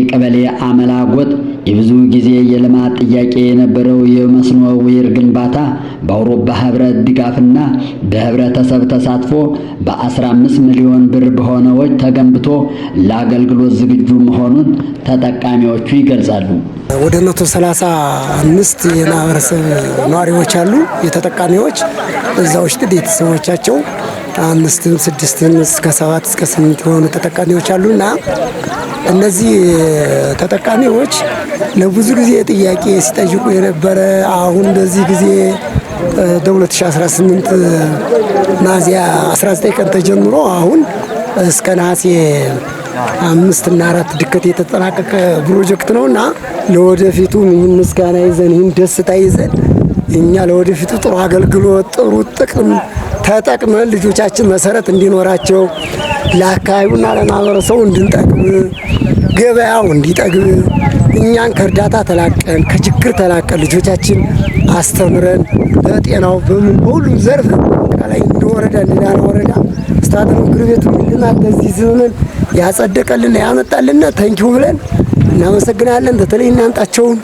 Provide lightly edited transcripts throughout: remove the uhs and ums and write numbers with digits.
ቀበሌ አመላጎጥ የብዙ ጊዜ የልማት ጥያቄ የነበረው የመስኖ ዊር ግንባታ በአውሮፓ ህብረት ድጋፍና በህብረተሰብ ተሳትፎ በ15 ሚሊዮን ብር በሆነ ወጪ ተገንብቶ ለአገልግሎት ዝግጁ መሆኑን ተጠቃሚዎቹ ይገልጻሉ። ወደ 135 የማህበረሰብ ነዋሪዎች አሉ የተጠቃሚዎች እዛ ውስጥ ቤተሰቦቻቸው 5 6 እስከ 7 እስከ 8 የሆኑ ተጠቃሚዎች አሉና እነዚህ ተጠቃሚዎች ለብዙ ጊዜ ጥያቄ ሲጠይቁ የነበረ አሁን በዚህ ጊዜ በ2018 ሚያዝያ 19 ቀን ተጀምሮ አሁን እስከ ነሐሴ 5 እና 4 ድከት የተጠናቀቀ ፕሮጀክት ነውና ለወደፊቱ ምን ምስጋና ይዘን ይህን ደስታ ይዘን እኛ ለወደፊቱ ጥሩ አገልግሎት ጥሩ ጥቅም ተጠቅመን ልጆቻችን መሰረት እንዲኖራቸው ለአካባቢውና ለማህበረሰቡ እንድንጠቅም ገበያው እንዲጠግብ እኛን ከእርዳታ ተላቀን ከችግር ተላቀን ልጆቻችን አስተምረን ለጤናው በሁሉም ዘርፍ ላይ እንደወረዳ እንደዳና ወረዳ አስተዳደር ምክር ቤቱ ልማት በዚህ ዘመን ያጸደቀልን ያመጣልን ተንኪው ብለን እናመሰግናለን። በተለይ እናንጣቸውን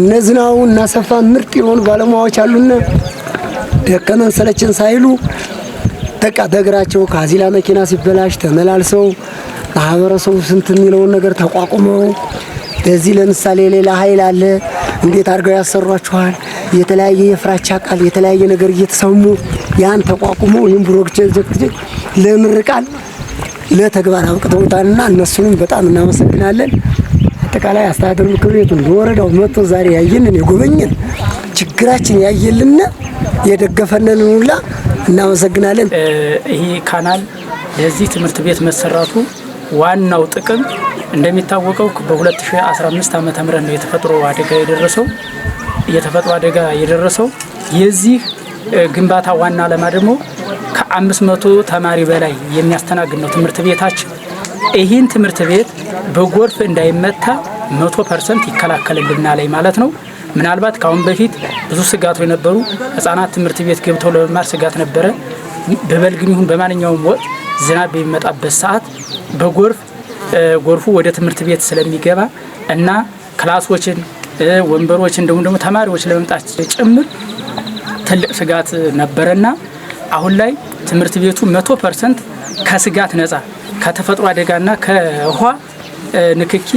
እነዝናው እናሰፋ ምርጥ የሆኑ ባለሙያዎች አሉና ደከመን ሰለችን ሳይሉ በቃ በእግራቸው ካዚላ መኪና ሲበላሽ ተመላልሰው ማህበረሰቡ ስንት የሚለውን ነገር ተቋቁመው በዚህ ለምሳሌ ሌላ ኃይል አለ እንዴት አድርገው ያሰሯቸዋል የተለያየ የፍራቻ ቃል የተለያየ ነገር እየተሰሙ ያን ተቋቁመው ይህን ፕሮጀክት ለምርቃል ለተግባር አብቅተውታልና እነሱንም በጣም እናመሰግናለን። አጠቃላይ አስተዳደር ምክር ቤቱን ለወረዳው መጥቶ ዛሬ ያየንን የጎበኘን ችግራችን ያየልን የደገፈንን ሁላ እናመሰግናለን። ይሄ ካናል ለዚህ ትምህርት ቤት መሰራቱ ዋናው ጥቅም እንደሚታወቀው በ2015 ዓመተ ምህረት ነው የተፈጥሮ አደጋ የደረሰው የዚህ ግንባታ ዋና ዓላማ ደግሞ ከ500 ተማሪ በላይ የሚያስተናግድ ነው ትምህርት ቤታችን። ይህን ትምህርት ቤት በጎርፍ እንዳይመታ 100% ይከላከልልናል ማለት ነው። ምናልባት ካሁን በፊት ብዙ ስጋቶች ነበሩ። ህፃናት ትምህርት ቤት ገብተው ለመማር ስጋት ነበረ። በበልግም ይሁን በማንኛውም ወቅት ዝናብ በሚመጣበት ሰዓት ጎርፉ ወደ ትምህርት ቤት ስለሚገባ እና ክላሶችን ወንበሮችን ደግሞ ተማሪዎች ለመምጣት ጭምር ትልቅ ስጋት ነበረና አሁን ላይ ትምህርት ቤቱ 100% ከስጋት ነፃ ከተፈጥሮ አደጋና ከውሃ ንክኪ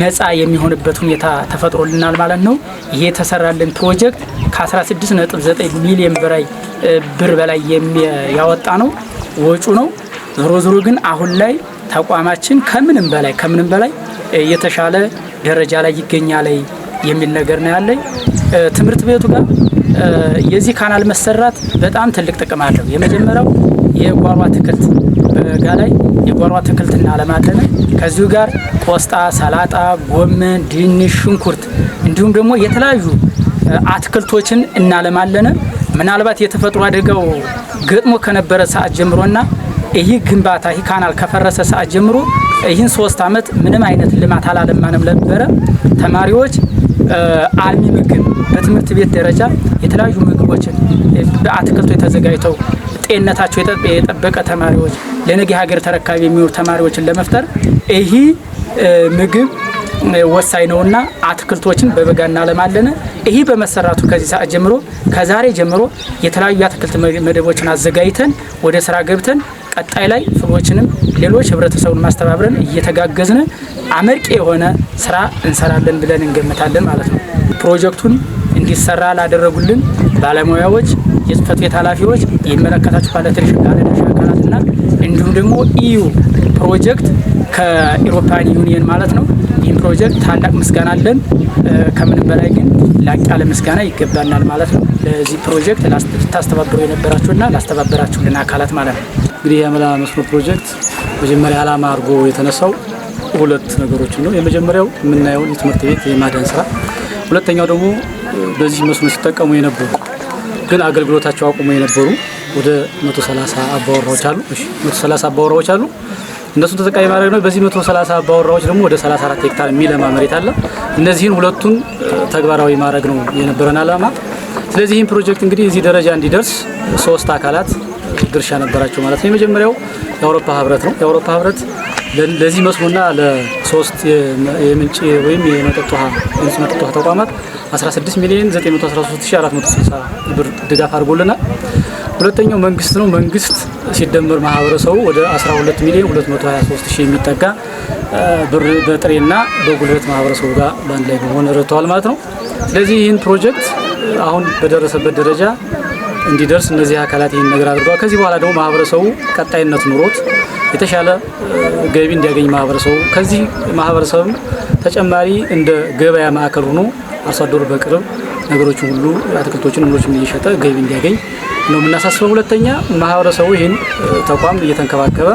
ነፃ የሚሆንበት ሁኔታ ተፈጥሮልናል ማለት ነው። ይሄ የተሰራልን ፕሮጀክት ከ16.9 ሚሊዮን ብር በላይ ያወጣ ነው ወጪ ነው። ዞሮ ግን አሁን ላይ ተቋማችን ከምንም በላይ የተሻለ ደረጃ ላይ ይገኛል የሚል ነገር ነው ያለኝ። ትምህርት ቤቱ ጋር የዚህ ካናል መሰራት በጣም ትልቅ ጥቅም አለው። የመጀመሪያው የጓሮ አትክልት በጋ ላይ የጓሮ አትክልት እናለማለን። ከዚሁ ጋር ቆስጣ፣ ሰላጣ፣ ጎመን፣ ድንች፣ ሽንኩርት እንዲሁም ደግሞ የተለያዩ አትክልቶችን እናለማለን። ምናልባት የተፈጥሮ አደጋው ገጥሞ ከነበረ ሰዓት ጀምሮና ይህ ግንባታ ይህ ካናል ከፈረሰ ሰዓት ጀምሮ ይህን 3 ዓመት ምንም አይነት ልማት አላለማንም ነበረ። ተማሪዎች አልሚ ምግብ በትምህርት ቤት ደረጃ የተለያዩ ምግቦችን በአትክልቶች ተዘጋጅተው ጤንነታቸው የጠበቀ ተማሪዎች ለነገ ሀገር ተረካቢ የሚሆኑ ተማሪዎችን ለመፍጠር ይህ ምግብ ወሳኝ ነውና አትክልቶችን በበጋ እናለማለን። ይህ በመሰራቱ ከዛሬ ጀምሮ የተለያዩ አትክልት መደቦችን አዘጋጅተን ወደ ስራ ገብተን ቀጣይ ላይ ፍሮችንም ሌሎች ህብረተሰቡን ማስተባበርን እየተጋገዝን አመርቂ የሆነ ስራ እንሰራለን ብለን እንገምታለን ማለት ነው። ፕሮጀክቱን እንዲሰራ ላደረጉልን ባለሙያዎች፣ የጽህፈት ቤት ኃላፊዎች፣ የሚመለከታቸው ባለድርሻ አካላትና እንዲሁም ደግሞ ኢዩ ፕሮጀክት ከኢሮፓን ዩኒየን ማለት ነው። ይህ ፕሮጀክት ታላቅ ምስጋና አለን። ከምንም በላይ ግን ላቅ ያለ ምስጋና ይገባናል ማለት ነው። ለዚህ ፕሮጀክት ታስተባብሩ የነበራችሁና ላስተባበራችሁልን አካላት ማለት ነው። እንግዲህ የአመላ መስኖ ፕሮጀክት መጀመሪያ ዓላማ አድርጎ የተነሳው ሁለት ነገሮችን ነው። የመጀመሪያው የምናየው የትምህርት ቤት የማዳን ስራ፣ ሁለተኛው ደግሞ በዚህ መስኖ ሲጠቀሙ የነበሩ ግን አገልግሎታቸው አቁሞ የነበሩ ወደ 130 አባወራዎች አሉ። 130 አባወራዎች አሉ። እነሱን ተጠቃሚ ማድረግ ነው። በዚህ 130 አባወራዎች ደግሞ ወደ 34 ሄክታር የሚለማ መሬት አለ። እነዚህን ሁለቱን ተግባራዊ ማድረግ ነው የነበረን ዓላማ። ስለዚህ ይህን ፕሮጀክት እንግዲህ እዚህ ደረጃ እንዲደርስ 3 አካላት ድርሻ ነበራቸው ማለት ነው። የመጀመሪያው የአውሮፓ ህብረት ነው። የአውሮፓ ህብረት ለዚህ መስኖና ለሶስት የምንጭ ወይም የመጠጥ ውሃ ተቋማት 16,913,460 ብር ድጋፍ አድርጎልናል። ሁለተኛው መንግስት ነው። መንግስት ሲደመር ማህበረሰቡ ወደ 12,223,000 የሚጠጋ ብር በጥሬና በጉልበት ማህበረሰቡ ጋር በአንድ ላይ በመሆን ረድተዋል ማለት ነው። ስለዚህ ይህን ፕሮጀክት አሁን በደረሰበት ደረጃ እንዲደርስ እነዚህ አካላት ይህን ነገር አድርገዋል። ከዚህ በኋላ ደግሞ ማህበረሰቡ ቀጣይነት ኑሮት የተሻለ ገቢ እንዲያገኝ ማህበረሰቡ ከዚህ ማህበረሰብም ተጨማሪ እንደ ገበያ ማዕከል ሆኖ አርሶ አደሩ በቅርብ ነገሮችን ሁሉ አትክልቶችን ምኖችን እየሸጠ ገቢ እንዲያገኝ ነው የምናሳስበው። ሁለተኛ ማህበረሰቡ ይህን ተቋም እየተንከባከበ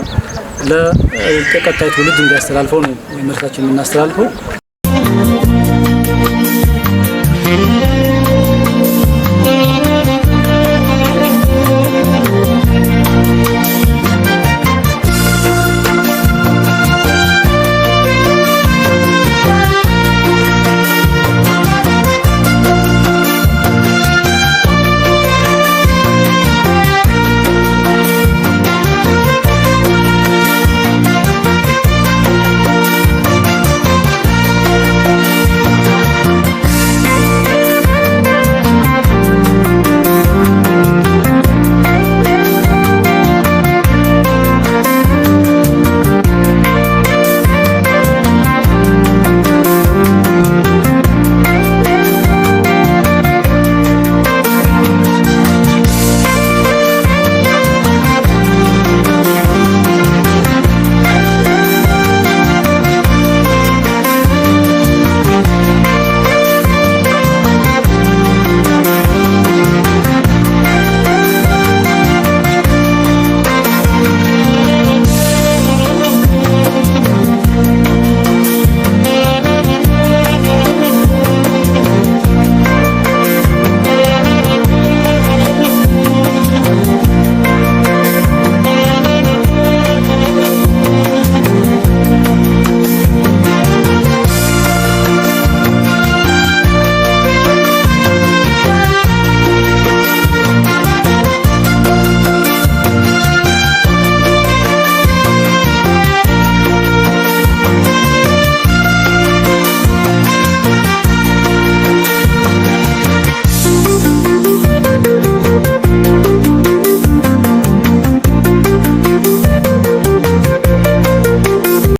ለቀጣይ ትውልድ እንዲያስተላልፈው ነው መልእክታችን የምናስተላልፈው።